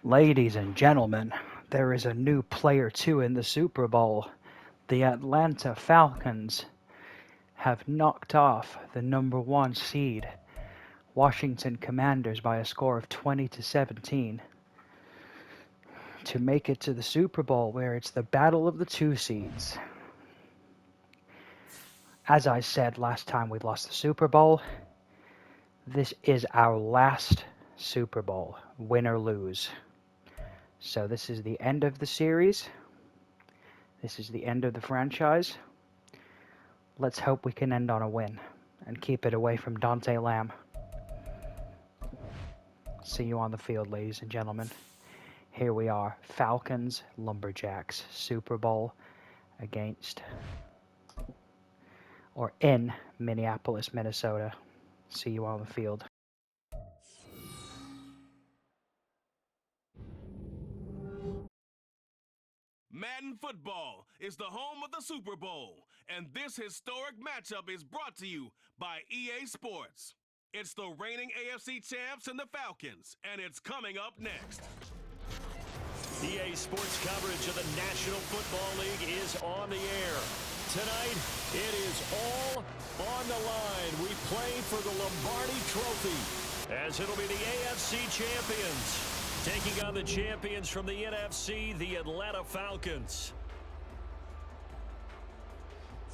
Ladies and gentlemen, there is a new player too in the Super Bowl. The Atlanta Falcons have knocked off the #1 seed, Washington Commanders, by a score of 20-17 to make it to the Super Bowl, where it's the battle of the two seeds. As I said last time we lost the Super Bowl, this is our last Super Bowl, win or lose. So this is the end of the series. This is the end of the franchise. Let's hope we can end on a win and keep it away from Dante Lamb. See you on the field, ladies and gentlemen. Here we are, Falcons, Lumberjacks, Super Bowl against, or in, Minneapolis, Minnesota. See you on the field. Madden Football is the home of the Super Bowl, and this historic matchup is brought to you by EA Sports. It's the reigning AFC champs and the Falcons, and it's coming up next. EA Sports coverage of the National Football League is on the air. Tonight, it is all on the line. We play for the Lombardi Trophy, as it'll be the AFC champions taking on the champions from the NFC, the Atlanta Falcons.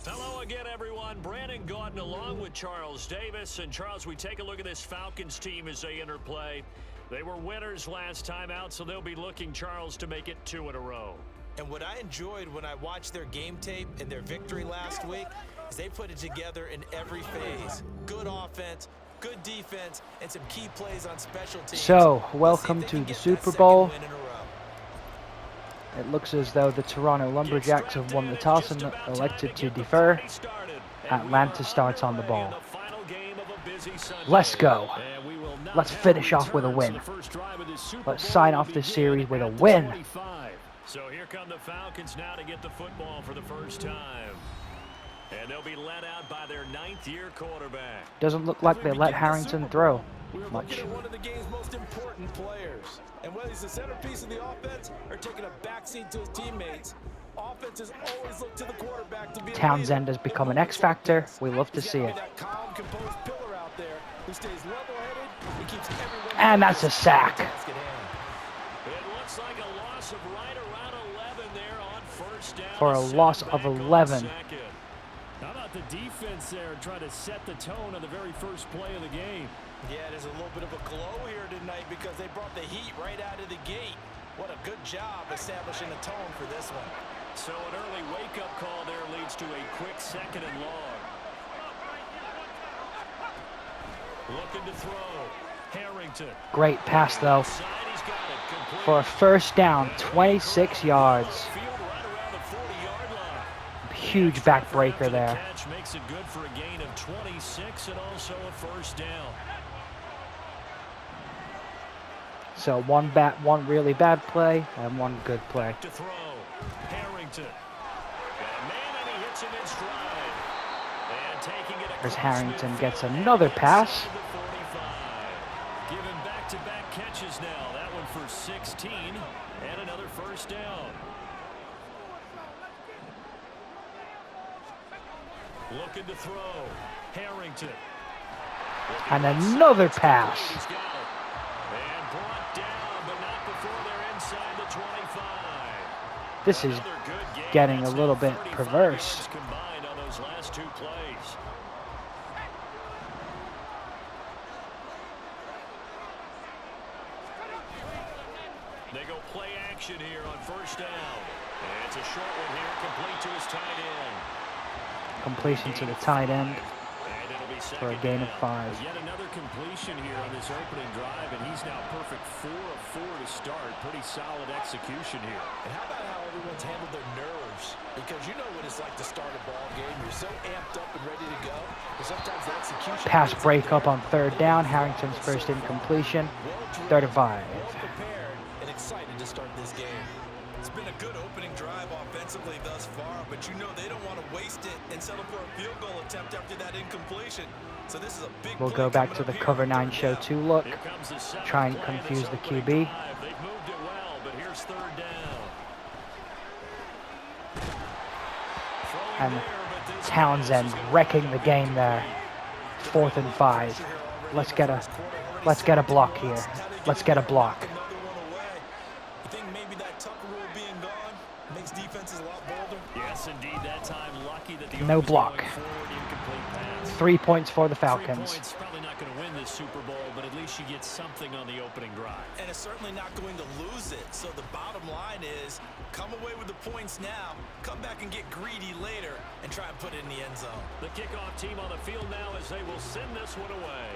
Hello again, everyone. Brandon Gaudin along with Charles Davis. And Charles, we take a look at this Falcons team as they enter play. They were winners last time out, so they'll be looking, Charles, to make it 2 in a row. And what I enjoyed when I watched their game tape and their victory last week is they put it together in every phase. Good offense, good defense, and some key plays on special teams. So, welcome to the Super Bowl. It looks as though the Toronto Lumberjacks have won the toss and elected to defer. Atlanta starts on the ball. Let's go. Let's finish off with a win. Let's sign off this series with a win. So here come the Falcons now to get the football for the first time. And they'll be led out by their 9th-year quarterback. Doesn't look like they let Harrington throw much. One of the game's most important players. And whether he's the centerpiece of the offense or taking a backseat to his teammates, offenses always look to the quarterback to be Townsend has become an X factor. We love to see it. And that's a sack. It looks like a loss of right around 11 there on first down. For a loss of 11. How about the defense there trying to set the tone on the very first play of the game? Yeah, there's a little bit of a glow here tonight because they brought the heat right out of the gate. What a good job establishing the tone for this one. So an early wake-up call there leads to a quick 2nd and long. Looking to throw. Harrington. Great pass, though. For a first down, 26 yards. Huge backbreaker there. Catch makes it good for a gain of 26 and also a first down. So one really bad play and one good play. To throw. Harrington. Got a man and he hits him in stride. And taking it As Harrington gets another pass. Given back-to-back catches now. That one for 16 and another first down. Looking to throw. Harrington. And another pass. And brought down, but not before they're inside the 25. This is getting a little bit perverse. Combined on those last 2 plays. They go play action here on first down. And it's a short one here, complete to his tight end. Completion to the tight end for a gain of 5. Yet another completion here on this opening drive, and he's now perfect 4 of 4 to start. Pretty solid execution here. And how about how everyone's handled their nerves? Because you know what it's like to start a ball game. You're so amped up and ready to go. But sometimes the execution... Pass break up on 3rd down. Harrington's first incompletion. 3rd and 5. Prepared and excited to start this game. It's been a good opening drive offensively thus far, but you know they don't want to waste it and settle for a field goal attempt after that incompletion. So this is a big We'll go back to the cover 9 show 2 look. Try and confuse the QB. They've moved it And Townsend wrecking the game there. 4th and 5. Let's get a block here. Let's get a block. You think maybe that Tucker rule being gone makes defenses a lot bolder? Yes, indeed. That time, lucky that the No block. 3 points for the 3 Falcons. points, probably not going to win this Super Bowl, but at least you get something on the opening drive. And it's certainly not going to lose it. So the bottom line is, come away with the points now, come back and get greedy later, and try and put it in the end zone. The kickoff team on the field now as they will send this one away.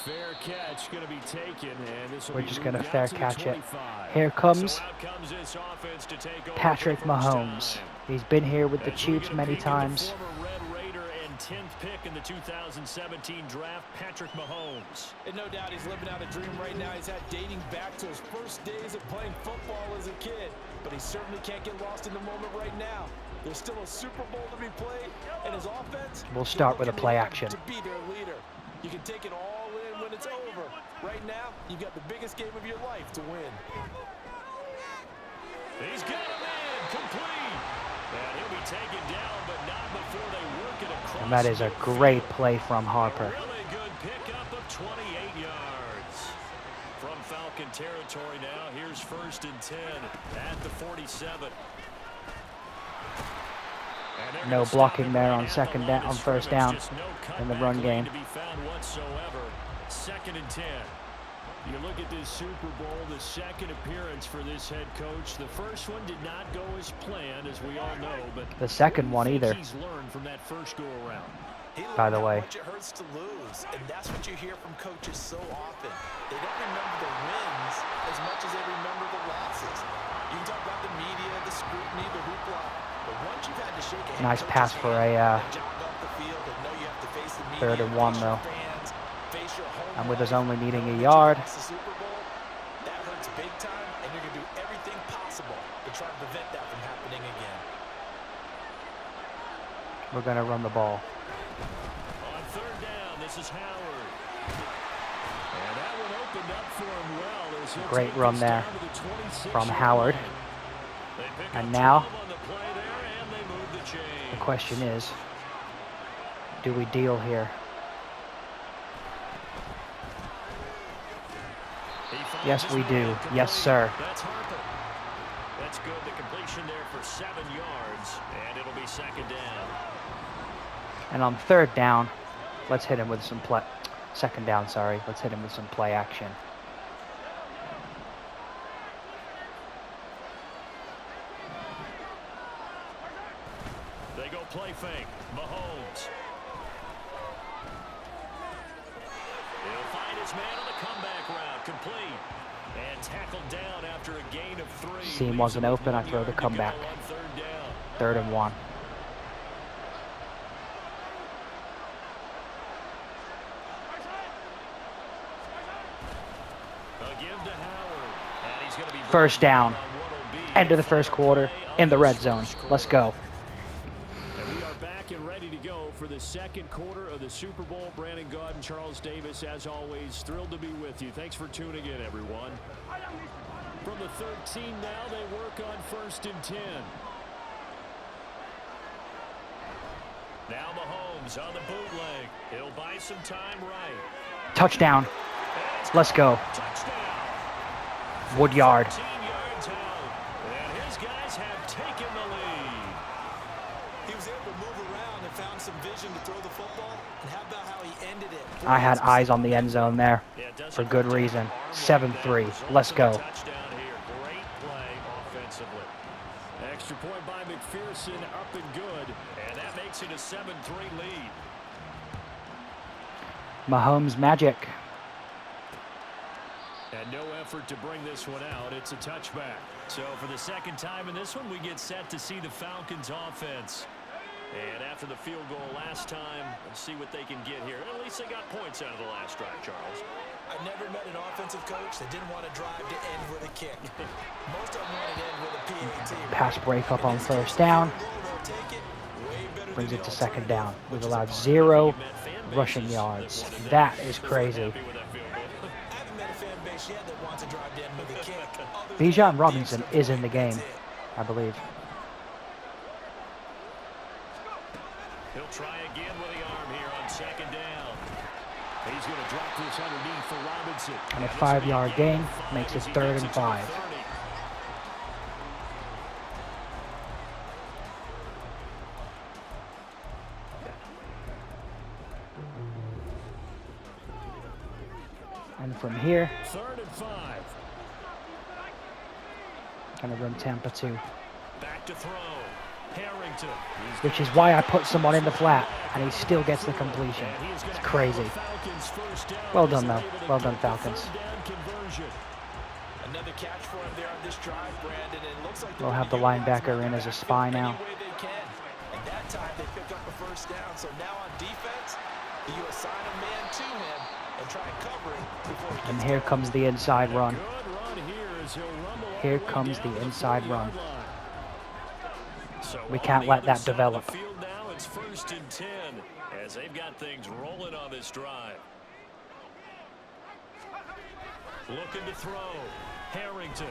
Fair catch going to be taken, and this will We're be just going to moved fair out to the catch it. 25. Here comes So out comes this offense to take over Patrick for the first Mahomes. time. He's been here with the As we Chiefs get a many peek at the times. former Red Raider and 10th pick in the 2017 draft, Patrick Mahomes. And no doubt he's living out a dream right now. He's had dating back to his first days of playing football as a kid. But he certainly can't get lost in the moment right now. There's still a Super Bowl to be played, and his offense... We'll start with a play action. ...to be their leader. You can take it all in when it's over. Right now, you've got the biggest game of your life to win. He's got him in, complete. And he'll be taken down, but not before they work it across. And that is a great play from Harper. A really good pickup of 28 yards. From Falcon territory now, here's 1st and 10 at the 47. No blocking there on second down, on first down in the run game. To be found whatsoever. 2nd and 10. You look at this Super Bowl, the second appearance for this head coach. The first one did not go as planned, as we all know, but The second one either. he's learned from that first go around. By the way. How much it hurts to lose, and that's what you hear from coaches so often. They don't remember the wins as much as they remember the losses. You can talk about the media, the scrutiny, the hoopla, but once you've had to shake a head Nice coach's pass for hand a and jog off the field and know you have to face the media, 3rd and 1 face though. your fans, face your home And with us life, only needing knowing a that you yard. lost the Super Bowl, that hurts big time, and you're going to do everything possible to try to prevent that from happening again. We're going to run the ball. On 3rd down, this is Howard. And that one opened up for him well. As he'll Great take run this there down to the 26 from yard Howard. line. They pick And up now 12 on the play there, and they move the chains. The question is, do we deal here? He finds Yes, his we way do. complete. Yes, sir. That's Harper. That's good. The completion there for 7 yards, and it'll be 2nd down. And on 3rd down, let's hit him with some play. 2nd down, sorry. Let's hit him with some play action. They go play fake. Mahomes. He'll find his man on the comeback route. Complete. And tackled down after a gain of 3. Seam wasn't open. I throw the comeback. 3rd and 1. First down. End of the first quarter in the red zone. Let's go. And we are back and ready to go for the second quarter of the Super Bowl. Brandon Gaud and Charles Davis, as always, thrilled to be with you. Thanks for tuning in, everyone. From the 13 now, they work on 1st and 10. Now Mahomes on the bootleg. He'll buy some time right. Touchdown. Let's go. Touchdown. Woodyard. 14 yards out. And his guys have taken the lead. He was able to move around and found some vision to throw the football. And how about how he ended it? I had eyes on the end zone there Yeah, it doesn't for good hurt to reason. have arm like that. 7-3. Result Let's of a go. Touchdown here. Great play offensively. Extra point by McPherson, up and good. And that makes it a 7-3 lead. Mahomes magic. And no effort to bring this one out. It's a touchback. So for the second time in this one, we get set to see the Falcons offense. And after the field goal last time, let's see what they can get here. At least they got points out of the last drive, Charles. I've never met an offensive coach that didn't want to drive to end with a kick. Most of them wanted to end with a PAT. Pass break up on first down. Brings it to 2nd down. We've allowed 0 rushing yards. That is crazy. Bijan Robinson is in the game, I believe. He'll try again with the arm here on second down. He's going to drop this underneath for Robinson. And a 5-yard gain makes it 3rd and 5. And from here, 3rd and 5. gonna run Tampa 2. Back to throw. Harrington. Which is why I put someone in the flat, and he still gets the completion. It's crazy. Well done, though. Well done, Falcons. Another catch for him there on this drive, Brandon. It looks like We'll have the linebacker in as a spy now. And that time they picked up a first down. So now on defense, you assign a man to him and try and cover him before he And here comes the inside run. Here comes the inside run. We can't let that develop. Now it's 1st and 10 as they've got things rolling on this drive. Looking to throw. Harrington.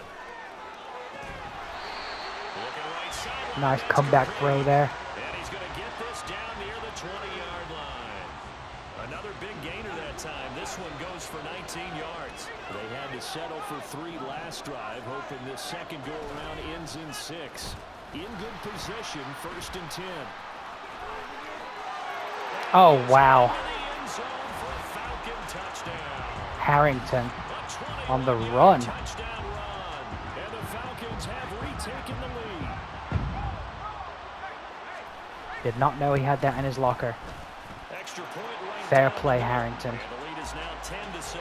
Looking right side. Nice comeback throw there. And he's going to get this down near the 20-yard line. Another big gainer that time. This one goes for 19 yards. They had to settle for 3 last drive, hoping this second go-around ends in 6. In good position, 1st and 10. Oh, wow. Harrington on the run. Touchdown run. And the Falcons have retaken the lead. Did not know he had that in his locker. Extra point right. Fair play, Harrington. And the lead is now 10-7.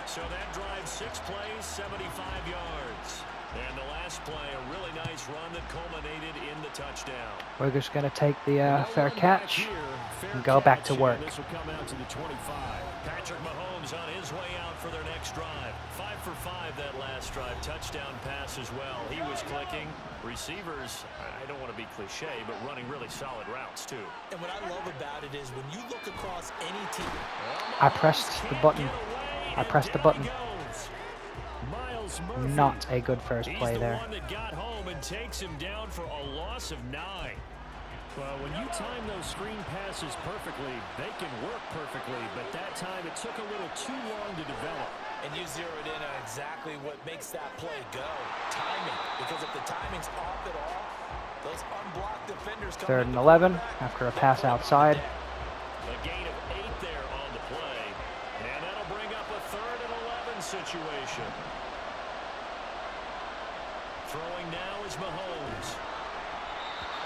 So that drives 6 plays, 75 yards. And the last play, a really nice run that culminated in the touchdown. We're just going to take the fair catch and go back to work. This will come out to the 25. Patrick Mahomes on his way out for their next drive. 5 for 5 that last drive. Touchdown pass as well. He was clicking. Receivers, I don't want to be cliche, but running really solid routes too. And what I love about it is when you look across any team. I pressed the button. I pressed the button. Not a good first play there. He's the one that got home and takes him down for a loss of 9. Well, when you time those screen passes perfectly, they can work perfectly, but that time it took a little too long to develop. And you zeroed in on exactly what makes that play go. Timing. Because if the timing's off at all, those unblocked defenders come 3rd and 11 after a pass outside. A gain of 8 there on the play. And that'll bring up a 3rd and 11 situation. Throwing now is Mahomes.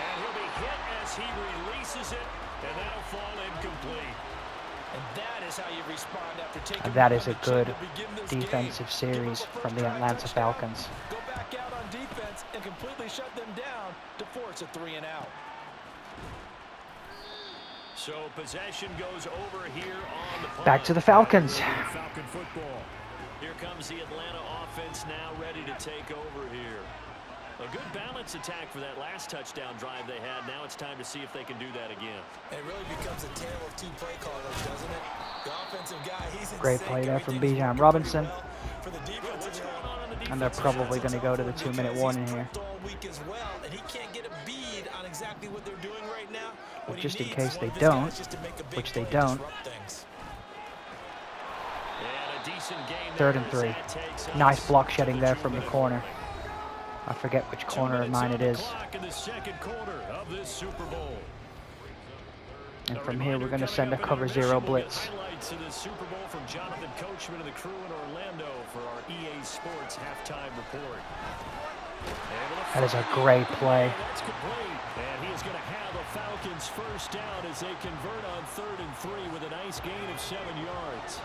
And he'll be hit as he releases it, and that'll fall incomplete. And that is how you respond after taking. And that is a good defensive series from the Atlanta Falcons. Go back out on defense and completely shut them down to force a 3-and-out. So possession goes over here on the punt. Back to the Falcons. Falcon football. Here comes the Atlanta offense now ready to take over here. A good balance attack for that last touchdown drive they had. Now it's time to see if they can do that again. It really becomes a tale of 2 play callers, doesn't it? The offensive guy, he's Great play there from Bijan Robinson. For the defensive guy. And they're probably going to go to the 2-minute warning here. And he can't get a bead on exactly what they're doing right now. But just in case they don't, which they don't. 3rd and 3. Nice block shedding there from the corner. I forget which corner of mine it is. And from here, we're going to send a cover 0 blitz. From Jonathan Coachman and the crew in Orlando for our EA Sports halftime report. That is a great play. That's complete. And he is going to have the Falcons first down as they convert on 3rd and 3 with a nice gain of 7 yards.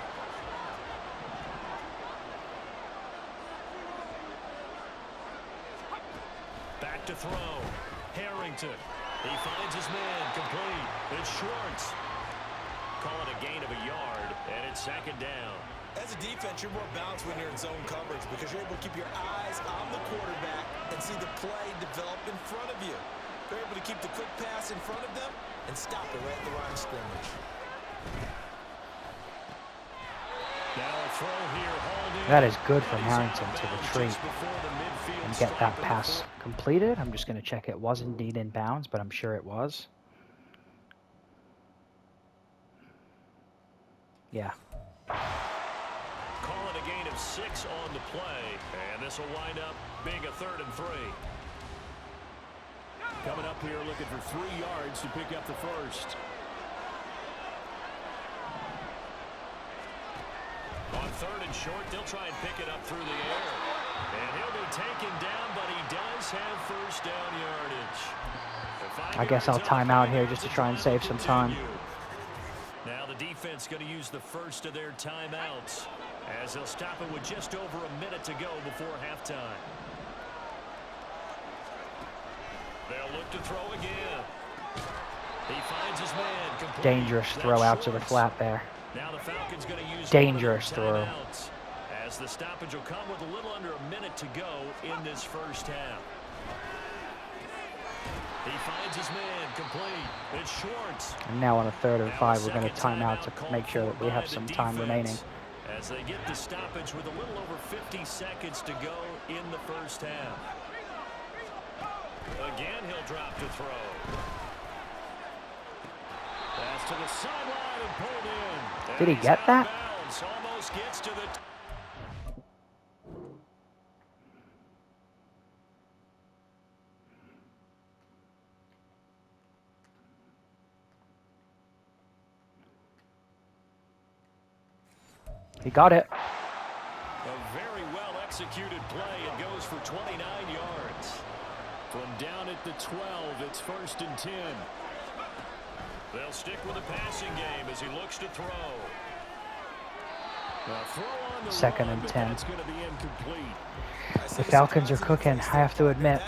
Back to throw. Harrington. He finds his man. Complete. It's Schwartz. Call it a gain of a yard, and it's 2nd down. As a defense, you're more balanced when you're in zone coverage because you're able to keep your eyes on the quarterback and see the play develop in front of you. They're able to keep the quick pass in front of them and stop it right at the line of scrimmage. Now a throw here, hauled in. That is good from Harrington to retreat and get that pass completed. I'm just going to check it was indeed in bounds, but I'm sure it was. Yeah. Call it a gain of 6 on the play, and this will wind up being a 3rd and 3. Coming up here looking for 3 yards to pick up the first. On 3rd and short, they'll try and pick it up through the air. And he'll be taken down, but he does have first down yardage. I guess I'll time out here just to try and save some time. Now the defense going to use the first of their timeouts as they'll stop it with just over a minute to go before halftime. They'll look to throw again. He finds his man. Dangerous throw out to the flat there. Now the Falcons going to use dangerous throw. As the stoppage will come with a little under a minute to go in this first half. He finds his man complete. It's Schwartz. And now on a 3rd and 5, we're going to time out to make sure that we have some time remaining. As they get the stoppage with a little over 50 seconds to go in the first half. Again, he'll drop to throw. Pass to the sideline and pulled in. Did he get that? Almost gets to the... He got it. A very well executed play. It goes for 29 yards. From down at the 12, it's 1st and 10. They'll stick with the passing game as he looks to throw. Throw on the 2nd run, and but 10. that's going to be incomplete. The Falcons are cooking, I have to admit.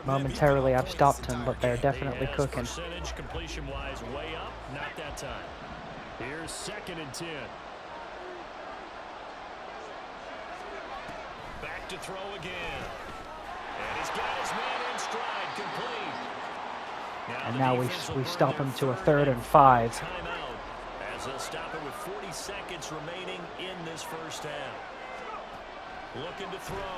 Momentarily I've stopped them, but they're definitely cooking. Percentage completion-wise way up, not that time. Here's 2nd and 10. Back to throw again. And he's got his man in stride, complete. And now we stop him to a 3rd and 5. Timeout as they'll stop it with 40 seconds remaining in this first half. Looking to throw.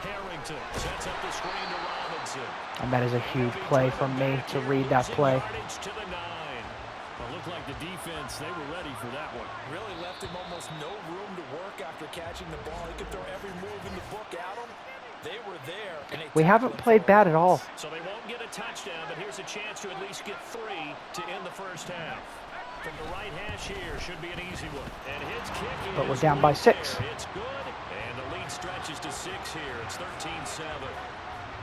Harrington sets up the screen to Robinson. And that is a huge play from me to read that play. To the 9. It looked like the defense, they were ready for that one. Really left him almost no room to work after catching the ball. He could throw every move in the book at him. They were there. And we haven't played bad at all. So they won't get a touchdown, but here's a chance to at least get 3 to end the first half. From the right hash here should be an easy one. And his kick is But we're down by 6. It's good. And the lead stretches to 6 here. It's 13-7.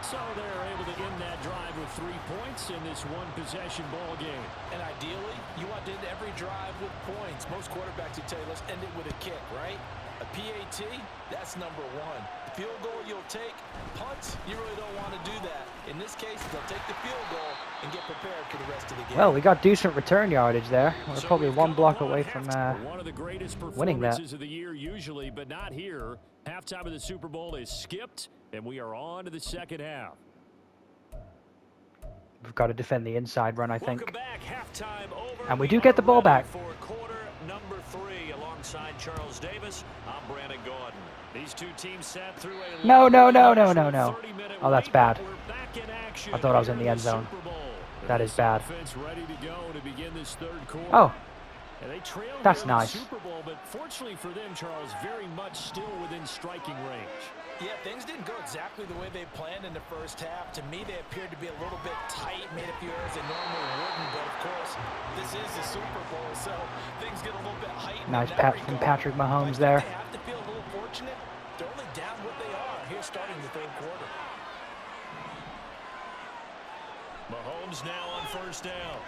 So they're able to end that drive with 3 points in this one-possession ball game. And ideally, you want to end every drive with points. Most quarterbacks would tell you, let's end it with a kick, right? A PAT, that's number 1. Field goal you'll take. Punts, you really don't want to do that. In this case, they'll take the field goal and get prepared for the rest of the game. Well, we got decent return yardage there. We're probably one block away from one of the greatest winning that. performances of the year usually, but not here. Halftime of the Super Bowl is skipped, and we are on to the second half. We've got to defend the inside run, I think. Welcome back. Halftime over. And we do get the ball back. For quarter number 3, alongside Charles Davis, I'm Brandon Gordon. These two teams sat through a No. Oh, that's bad. I thought I was in the end zone. That is bad. Ready to go to begin this third quarter. Oh, And they trailed that's here in the nice. Super Bowl, but fortunately for them, Charles, very much still within striking range. Yeah, things didn't go exactly the way they planned in the first half. To me, they appeared to be a little bit tight, made a few errors they normally wouldn't. But, of course, this is the Super Bowl, so things get a little bit heightened. Nice pass from Patrick Mahomes there. They have to feel a little fortunate. They're only down what they are here starting the third quarter. Mahomes now on first down.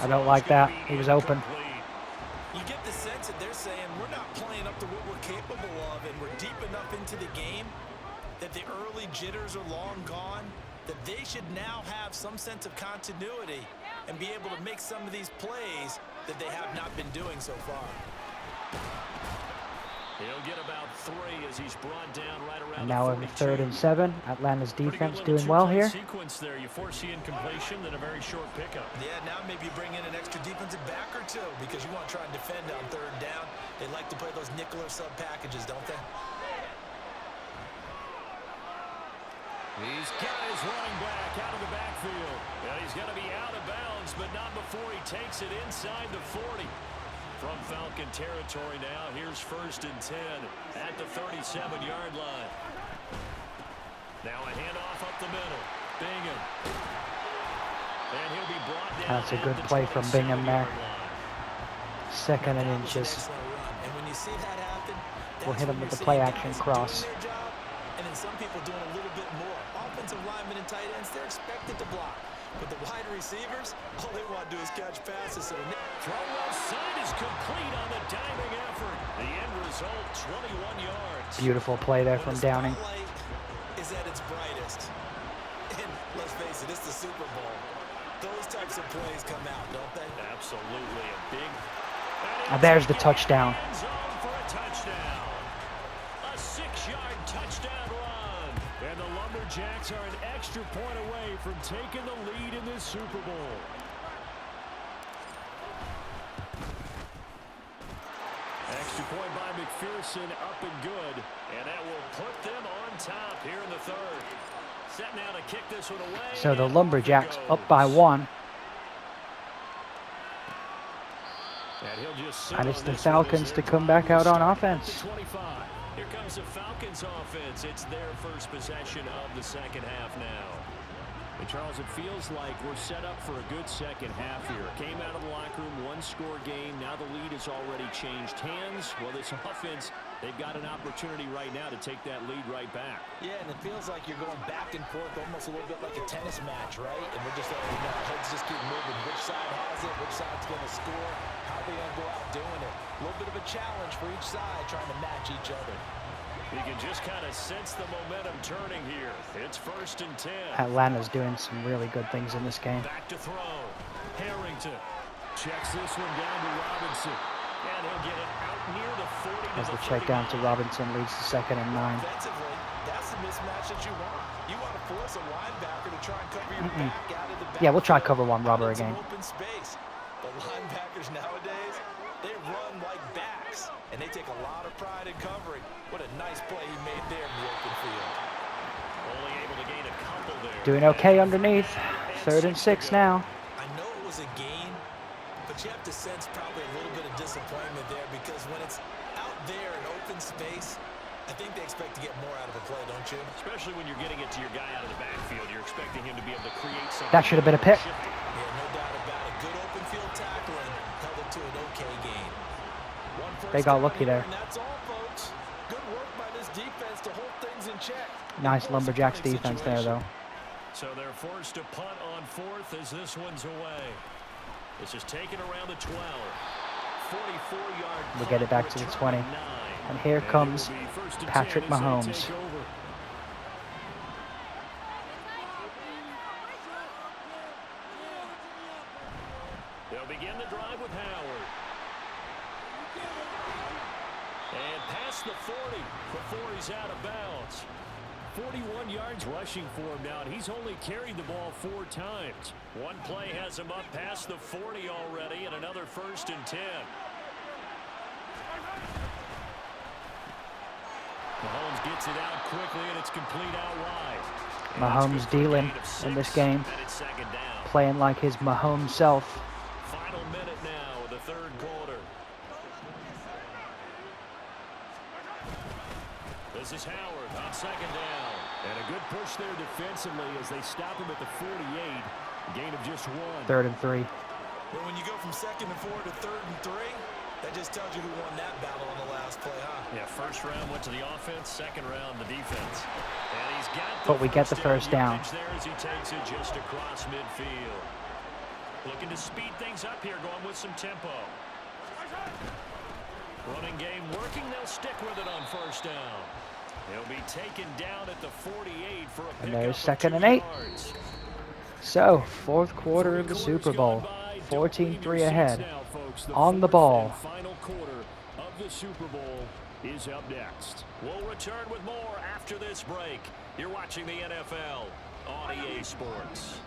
I don't like that. He was open. You get the sense that they're saying we're not playing up to what we're capable of, and we're deep enough into the game that the early jitters are long gone, that they should now have some sense of continuity and be able to make some of these plays that they have not been doing so far. He'll get about 3 as he's brought down right around And now the in 42. 3rd and 7. Atlanta's Pretty good defense little doing well two-play here. sequence there. You force the incompletion, then a very short pickup. Yeah, now maybe bring in an extra defensive back or two because you want to try and defend on 3rd down. They like to play those nickel or sub packages, don't they? He's got his running back out of the backfield. And he's going to be out of bounds, but not before he takes it inside the 40. From Falcon territory now, here's 1st and 10 at the 37-yard line. Now a handoff up the middle. Bingham. And he'll be brought down. That's a good play from Bingham there. 2nd and inches. And when you see that happen, We'll hit him with the play action cross. And then some people doing a little bit more. Offensive linemen and tight ends, they're expected to block. But the wide receivers, all they want to do is catch passes. So throw outside is complete on the diving effort. The end result, 21 yards. Beautiful play there from Downing. The spotlight is at its brightest. And let's face it, it's the Super Bowl. Those types of plays come out, don't they? Absolutely a big. And there's the touchdown. End zone for a touchdown. A 6-yard touchdown run. And the Lumberjacks are an extra point away from taking the lead in this Super Bowl. Extra point by McPherson, up and good. And that will put them on top here in the 3rd. Set now to kick this one away. So the Lumberjacks up by 1. And it's the Falcons to come back out on offense. 25. Here comes the Falcons offense. It's their first possession of the 2nd half now. And Charles, it feels like we're set up for a good 2nd half here. Came out of the locker room, 1-score game. Now the lead has already changed hands. Well, this offense, they've got an opportunity right now to take that lead right back. Yeah, and it feels like you're going back and forth almost a little bit like a tennis match, right? And we're just letting our heads just keep moving. Which side has it? Which side's going to score? How are they going to go out doing it? A little bit of a challenge for each side trying to match each other. You can just kind of sense the momentum turning here. It's 1st and 10. Atlanta's doing some really good things in this game. Back to throw. Harrington checks this one down to Robinson. And he'll get it out near the 40. As the check down to Robinson leads to 2nd and 9. Defensively, that's the mismatch that you want. You want to force a linebacker to try and cover your back out of the back. Yeah, we'll try cover 1 rubber That's an again. open space. But linebackers nowadays, they run like backs, and they take a lot of pride in covering. What a nice play he made there in the open field. Only able to gain a couple there. Doing okay underneath. 3rd and 6 now. I know it was a gain, but you have to sense probably a little bit of disappointment there because when it's out there in open space, I think they expect to get more out of a play, don't you? Especially when you're getting it to your guy out of the backfield. You're expecting him to be able to create something. That should have been a pick. Yeah, no doubt about it. Good open field tackling held it to an okay gain. They got lucky there. And that's all, folks. Good work by this defense to hold things in check. Nice Lumberjacks defense there, though. So they're forced to punt on 4th as this one's away. This is taken around the 12. 44-yard. We'll get it back to the 20. And here comes Patrick Mahomes. They'll begin the drive with Howard. And past the 40 before he's out of bounds. 41 yards rushing for him now, and he's only carried the ball 4 times. One play has him up past the 40 already, and another 1st and 10. Mahomes gets it out quickly, and it's complete out wide. Mahomes dealing in this game. Playing like his Mahomes self. Final minute now of the 3rd quarter. This is Howard on 2nd down. And a good push there defensively as they stop him at the 48. Gain of just 1. 3rd and 3. Well, when you go from 2nd and 4 to 3rd and 3, that just tells you who won that battle on the last play, huh? Yeah, 1st round went to the offense, 2nd round the defense. And he's got But we get the first down. There as he takes it just across midfield. Looking to speed things up here, going with some tempo. Running game working, they'll stick with it on 1st down. He'll be taken down at the 48 for a pickup. And there's of 2nd 2 and 8. yards. So, 4th quarter of the Super Bowl. 14-3 ahead. On the ball. Final quarter of the Super Bowl. is up next. We'll return with more after this break. You're watching the NFL on EA Sports.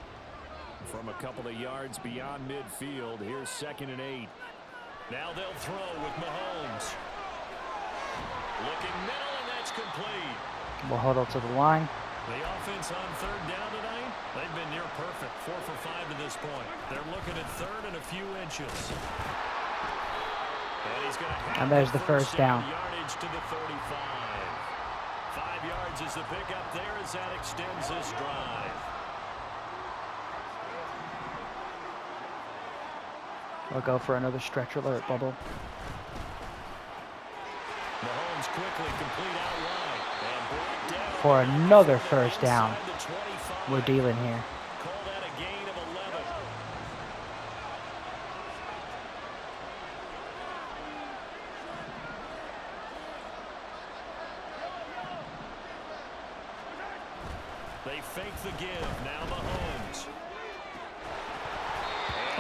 From a couple of yards beyond midfield, here's 2nd and 8. Now they'll throw with Mahomes. Looking middle, and that's complete. We'll huddle to the line. The offense on 3rd down tonight, they've been near perfect, 4 for 5 to this point. They're looking at 3rd and a few inches. And he's going to have And there's the first down. Yardage to the 35. 5 yards is the pickup there as that extends this drive. We'll go for another stretch alert, Bubble. Mahomes quickly complete out wide. And brought down For another first down. inside the 25. We're dealing here. Call that a gain of 11. They fake the give. Now Mahomes.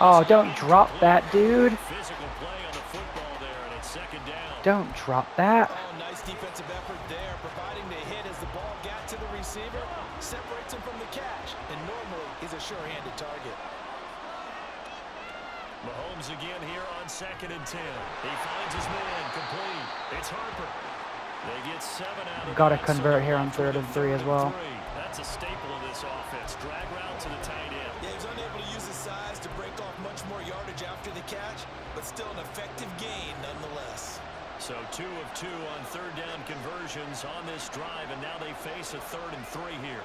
Oh, don't drop that, dude. Physical play on the football there, and it's 2nd down. Don't drop that. Oh, nice defensive effort there, providing the hit as the ball got to the receiver, separates him from the catch, and normally he's a sure-handed target. Mahomes again here on 2nd and 10. He finds his man complete. It's Harper. They get 7 out of Got to that, convert so here on 3rd and 3 as well. That's a staple of this offense. Drag route to the tight end. Yeah, he was unable to use his size to break off much more yardage after the catch, but still an effective gain nonetheless. So 2 of 2 on 3rd down conversions on this drive, and now they face a 3rd and 3 here.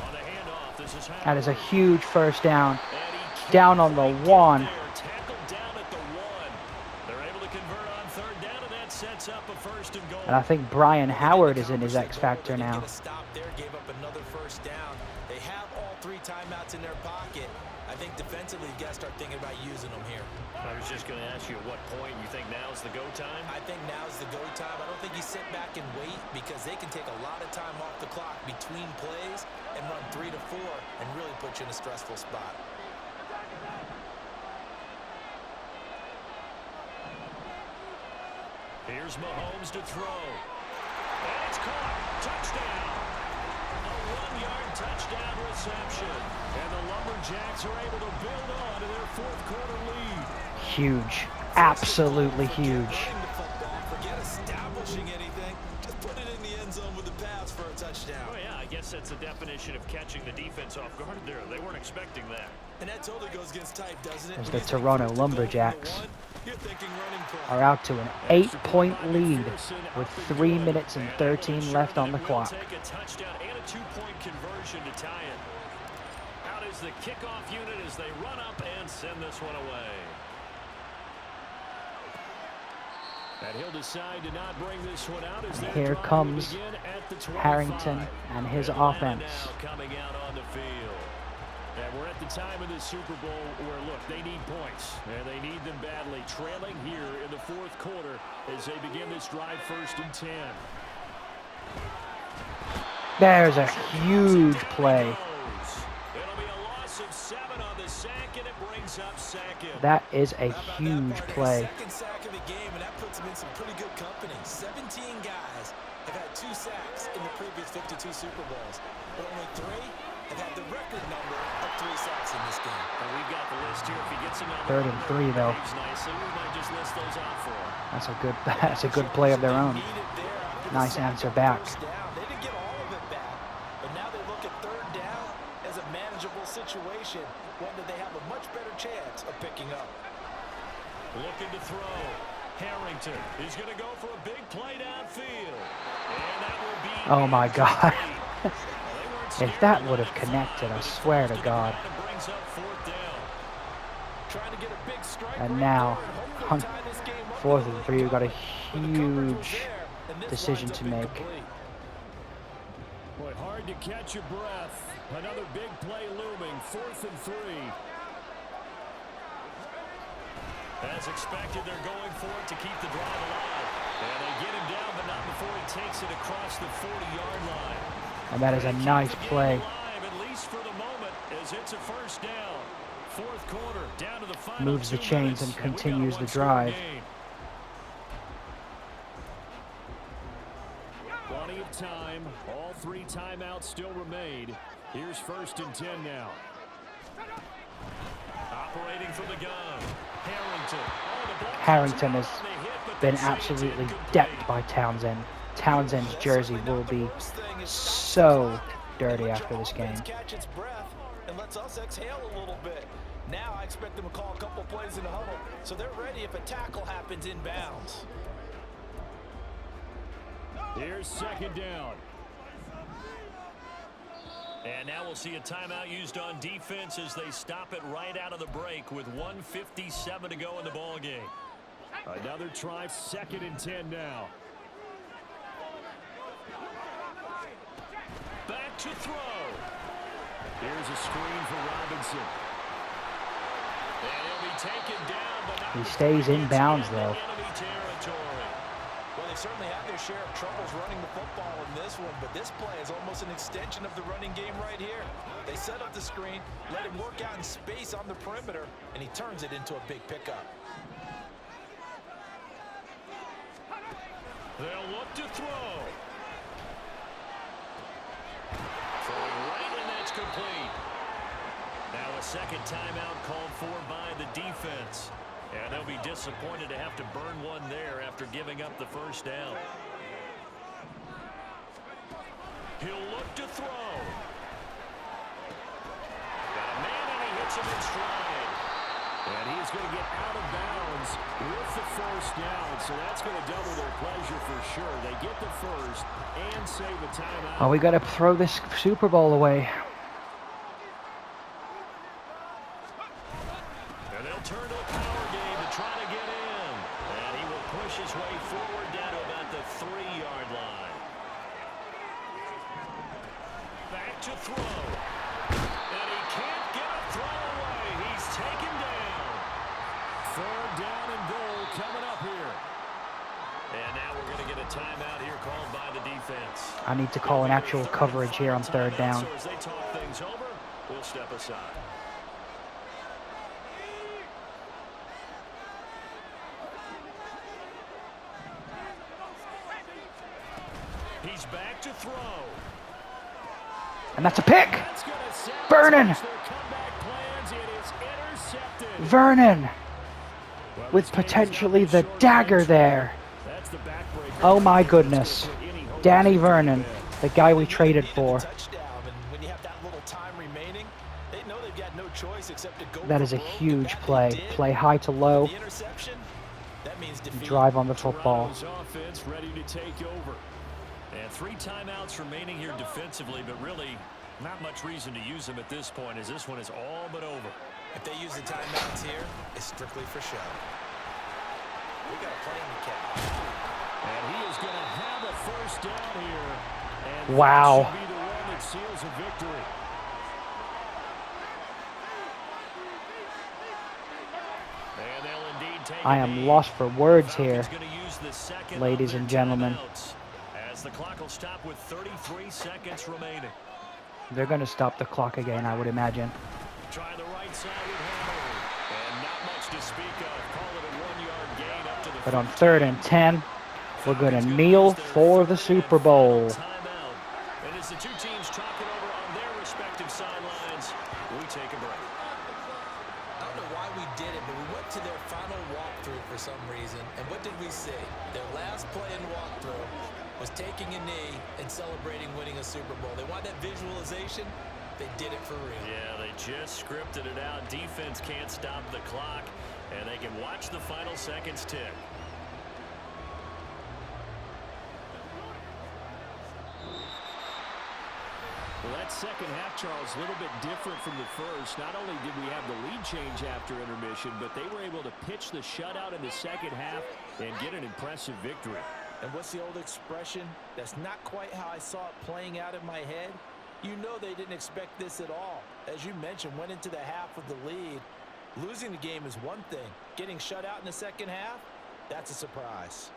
On the handoff, this is That is a huge first down. And he Down on the 1. there, tackled down at the 1. They're able to convert on 3rd down, and that sets up a 1st and goal. And I think Brian Howard is in his X factor now. Get a stop there, gave up another first down. They have all 3 timeouts in their pocket. I think defensively, you've got to start thinking about using them here. I was just going to ask you at what point you think now's the go time? I think now's the go time. I don't think you sit back and wait because they can take a lot of time off the clock between plays and run 3 to 4 and really put you in a stressful spot. Here's Mahomes to throw. And it's caught. Touchdown. A 1-yard touchdown reception. And the Lumberjacks are able to build on to their 4th quarter lead. Huge. Absolutely huge. Forget establishing anything. Just put it in the end zone with the pass for a touchdown. Oh, yeah, I guess that's the definition of catching the defense off guard there. They weren't expecting that. And that totally goes against type, doesn't it? As the Toronto Lumberjacks You're thinking running play. are out to an 8-point lead with 3 minutes and 13 left on the clock. Take a touchdown and a 2-point conversion to tie it. Out is the kickoff unit as they run up and send this one away. And he'll decide to not bring this one out as Here comes Harrington and his offense. Now coming out on the field. And we're at the time of the Super Bowl where, look, they need points, and they need them badly. Trailing here in the 4th quarter as they begin this drive 1st and 10. There's a huge play. It'll be a loss of 7 on the sack, and it brings up 2nd. That is a huge play. Second sack of the game, and that puts him in some pretty good company. 17 guys have had 2 sacks in the previous 52 Super Bowls, but only 3 have had the record number of 3 sacks in this game. And we've got the list here. If he gets another 3rd and 3 though. nicely, we might just list those out for him. That's a good play of their own. Nice answer back. They didn't get all of it back, but now they look at 3rd down as a manageable situation, one that they have a much better chance of picking up. Looking to throw. Harrington is going to go for a big play downfield. And that will be... Oh my God. If that would have connected, I swear to God. And now, on 4th and 3, we've got a huge decision to make. Boy, hard to catch your breath. Another big play looming. 4th and 3. As expected, they're going for it to keep the drive alive. And they get him down, but not before he takes it across the 40-yard line. And that is a nice play. At least for the moment, as it's a 1st down. fourth quarter, down to the final moves the 2 chains minutes, and we got a continues the one-score drive. game. Plenty of time. All 3 timeouts still remain. Here's 1st and 10 now. Operating from the gun. Harrington. Oh, the ball Harrington has comes out on the hit, but been they say it's absolutely incomplete. decked by Townsend. Townsend's That's jersey certainly will not the be worst thing. It stops the so clock and dirty lets after your this offense game. catch its breath and lets us exhale a little bit. Now I expect them to call a couple plays in the huddle, so they're ready if a tackle happens inbounds. Here's 2nd down. And now we'll see a timeout used on defense as they stop it right out of the break with 1:57 to go in the ball game. Another try, 2nd and 10 now. Back to throw. Here's a screen for Robinson. And he'll be taken down, but not He before stays he in gets bounds, into though. enemy territory. Well, they certainly had their share of troubles running the football in this one, but this play is almost an extension of the running game right here. They set up the screen, let him work out in space on the perimeter, and he turns it into a big pickup. They'll look to throw. Throwing right, and that's complete. Now a 2nd timeout called for by the defense. And they'll be disappointed to have to burn one there after giving up the 1st down. He'll look to throw. Got a man, and he hits him in stride. And he's going to get out of bounds with the 1st down, so that's going to double their pleasure for sure. They get the 1st and save a timeout. Oh, we got to throw this Super Bowl away. And they'll turn to a power game to try to get in. And he will push his way forward down to about the 3-yard line. Back to throw. And he can't get a throw away. He's taken down. 3rd down and goal coming up here. And now we're going to get a timeout here called by the defense. I need to call an actual coverage here on 3rd down. So as they talk things over, we'll step aside. He's back to throw. And that's a pick! Vernon! Vernon! With potentially the dagger there. Oh my goodness. Danny Vernon, the guy we traded for. That is a huge play. Play high to low. Drive on the football. Offense ready to take over. And 3 timeouts remaining here defensively, but really not much reason to use them at this point, as this one is all but over. If they use the timeouts here, it's strictly for show. We got a play in the cap. And he is going to have a 1st down here. And wow. that should be the one that seals a victory. And they'll indeed take I am lost for words here, ladies and gentlemen. As the clock will stop with 33 seconds remaining. They're going to stop the clock again, I would imagine. Try the right side with Hammer. And not much to speak of. Call it a 1-yard gain up to the. But on 3rd and 10, we're going to kneel for the Super Bowl. And as the 2 teams talk it over on their respective sidelines, we take a break. I don't know why we did it, but we went to their final walkthrough for some reason. And what did we see? Their last play in walkthrough was taking a knee and celebrating winning a Super Bowl. They want that visualization. They did it for real. Yeah, they just scripted it out. Defense can't stop the clock, and they can watch the final seconds tick. Well, that 2nd half, Charles, a little bit different from the first. Not only did we have the lead change after intermission, but they were able to pitch the shutout in the 2nd half and get an impressive victory. And what's the old expression? That's not quite how I saw it playing out in my head. You know they didn't expect this at all. As you mentioned, went into the half with the lead. Losing the game is one thing. Getting shut out in the 2nd half, that's a surprise.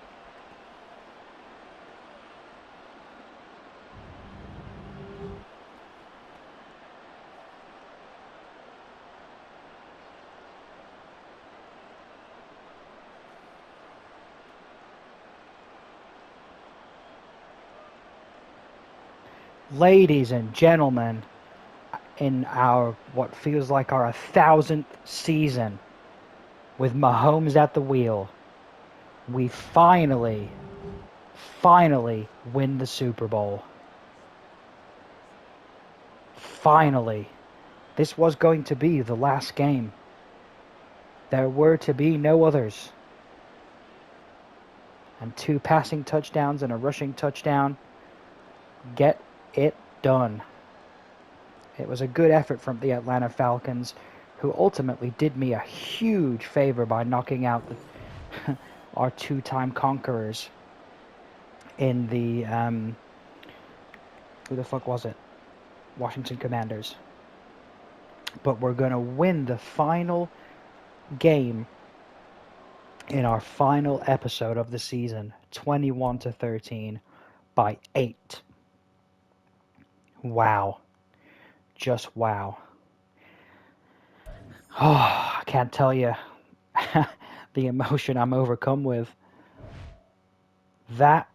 Ladies and gentlemen, in our what feels like our 1,000th season with Mahomes at the wheel, we finally win the Super Bowl. Finally. This was going to be the last game. There were to be no others. And 2 passing touchdowns and a rushing touchdown. Get it done. It was a good effort from the Atlanta Falcons, who ultimately did me a huge favor by knocking out our 2-time conquerors in the, who the fuck was it? Washington Commanders. But we're going to win the final game in our final episode of the season, 21-13, by 8. Wow. Just wow. Oh, I can't tell you the emotion I'm overcome with. That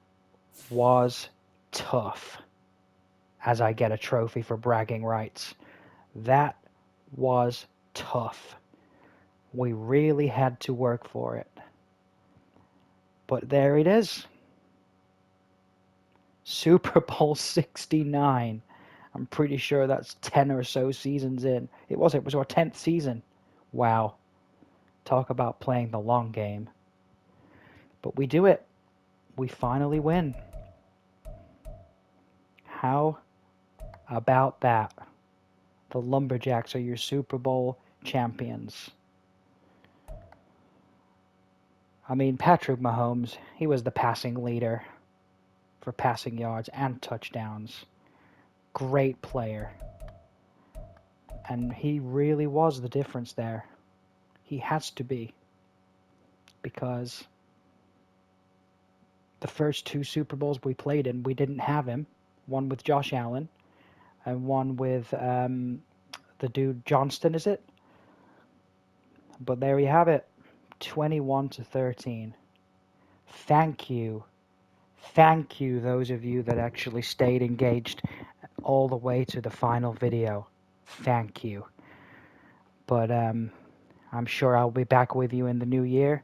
was tough, as I get a trophy for bragging rights. That was tough. We really had to work for it. But there it is. Super Bowl 69. I'm pretty sure that's 10 or so seasons in. It was our 10th season. Wow. Talk about playing the long game. But we do it. We finally win. How about that? The Lumberjacks are your Super Bowl champions. I mean, Patrick Mahomes, he was the passing leader for passing yards and touchdowns. Great player. And he really was the difference there. He has to be. Because the first 2 Super Bowls we played in, we didn't have him. One with Josh Allen and one with the dude Johnston, is it? But there you have it. 21-13. Thank you. Thank you, those of you that actually stayed engaged all the way to the final video. Thank you. But I'm sure I'll be back with you in the new year,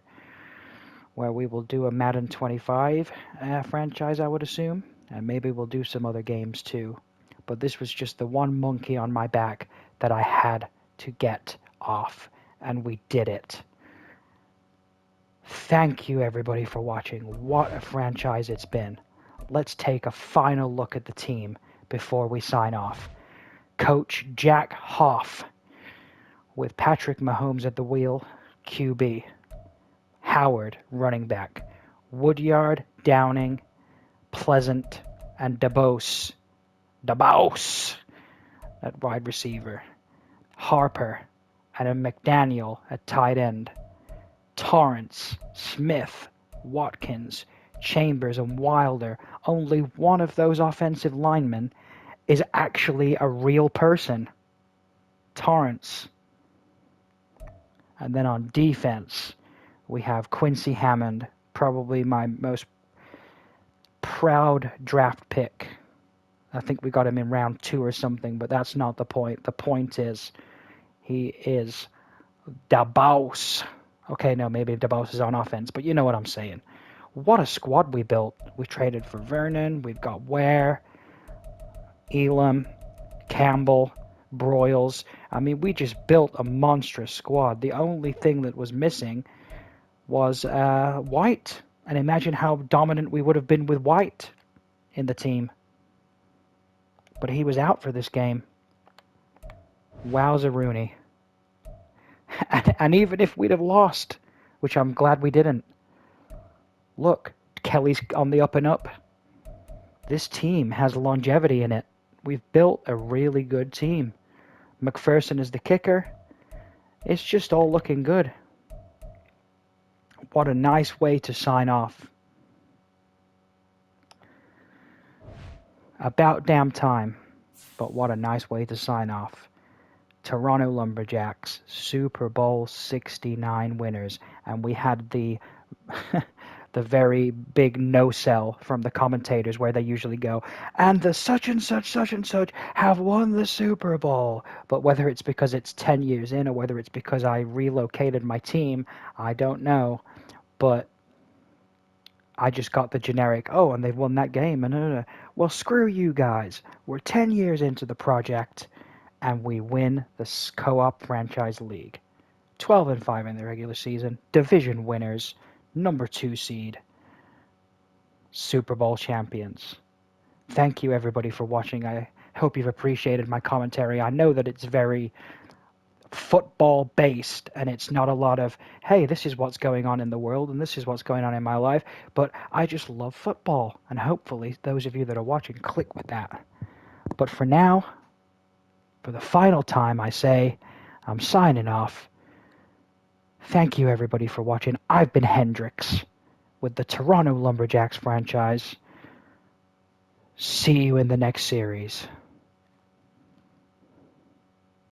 where we will do a Madden 25 franchise, I would assume. And maybe we'll do some other games too. But this was just the one monkey on my back that I had to get off. And we did it. Thank you, everybody, for watching. What a franchise it's been. Let's take a final look at the team before we sign off. Coach Jack Hoff, with Patrick Mahomes at the wheel, QB. Howard, running back. Woodyard, Downing, Pleasant, and DeBose, at wide receiver. Harper and a McDaniel at tight end. Torrance, Smith, Watkins, Chambers, and Wilder. Only one of those offensive linemen is actually a real person. Torrance. And then on defense, we have Quincy Hammond, probably my most proud draft pick. I think we got him in round 2 or something, but that's not the point. The point is, he is the boss. Okay, no, maybe DeBose is on offense, but you know what I'm saying. What a squad we built. We traded for Vernon. We've got Ware, Elam, Campbell, Broyles. I mean, we just built a monstrous squad. The only thing that was missing was White. And imagine how dominant we would have been with White in the team. But he was out for this game. Wowza Rooney. And even if we'd have lost, which I'm glad we didn't, look, Kelly's on the up and up. This team has longevity in it. We've built a really good team. McPherson is the kicker. It's just all looking good. What a nice way to sign off. About damn time, but what a nice way to sign off. Toronto Lumberjacks, Super Bowl 69 winners, and we had the the very big no-sell from the commentators where they usually go, and the such and such have won the Super Bowl. But whether it's because it's 10 years in or whether it's because I relocated my team, I don't know. But I just got the generic, oh, and they've won that game. And well, screw you guys. We're 10 years into the project, and we win the co-op franchise league. 12-5 in the regular season, division winners, number 2 seed, Super Bowl champions. Thank you everybody for watching. I hope you've appreciated my commentary. I know that it's very football based and it's not a lot of, hey, this is what's going on in the world and this is what's going on in my life, but I just love football, and hopefully those of you that are watching click with that. But for now, for the final time, I say I'm signing off. Thank you everybody for watching. I've been Hendrix with the Toronto Lumberjacks franchise. See you in the next series.